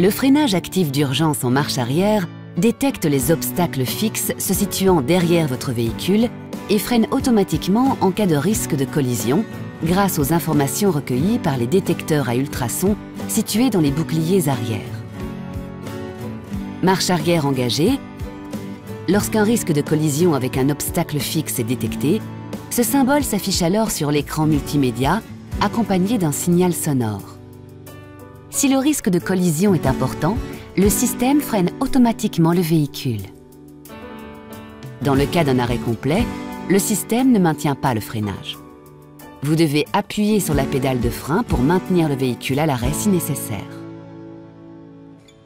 Le freinage actif d'urgence en marche arrière détecte les obstacles fixes se situant derrière votre véhicule et freine automatiquement en cas de risque de collision grâce aux informations recueillies par les détecteurs à ultrasons situés dans les boucliers arrière. Marche arrière engagée. Lorsqu'un risque de collision avec un obstacle fixe est détecté, ce symbole s'affiche alors sur l'écran multimédia, accompagné d'un signal sonore. Si le risque de collision est important, le système freine automatiquement le véhicule. Dans le cas d'un arrêt complet, le système ne maintient pas le freinage. Vous devez appuyer sur la pédale de frein pour maintenir le véhicule à l'arrêt si nécessaire.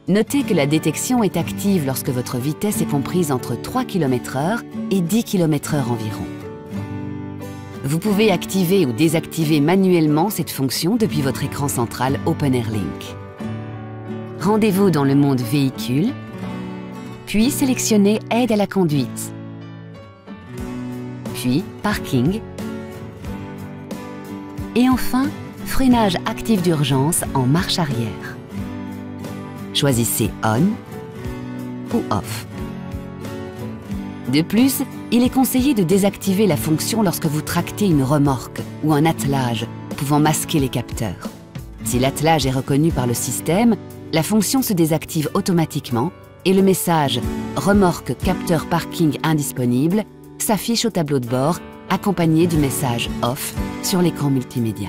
Notez que la détection est active lorsque votre vitesse est comprise entre 3 km/h et 10 km/h environ. Vous pouvez activer ou désactiver manuellement cette fonction depuis votre écran central OpenAirLink. Rendez-vous dans le mode Véhicule, puis sélectionnez Aide à la conduite, puis Parking, et enfin Freinage actif d'urgence en marche arrière. Choisissez On ou Off. De plus, il est conseillé de désactiver la fonction lorsque vous tractez une remorque ou un attelage pouvant masquer les capteurs. Si l'attelage est reconnu par le système, la fonction se désactive automatiquement et le message « Remorque capteur parking indisponible » s'affiche au tableau de bord accompagné du message « Off » sur l'écran multimédia.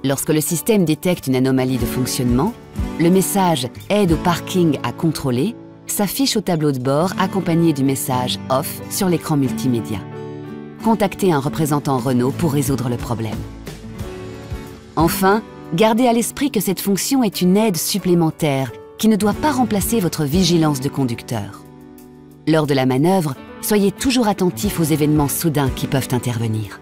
Lorsque le système détecte une anomalie de fonctionnement, le message « Aide au parking à contrôler » s'affiche au tableau de bord accompagné du message « Off » sur l'écran multimédia. Contactez un représentant Renault pour résoudre le problème. Enfin, gardez à l'esprit que cette fonction est une aide supplémentaire qui ne doit pas remplacer votre vigilance de conducteur. Lors de la manœuvre, soyez toujours attentif aux événements soudains qui peuvent intervenir.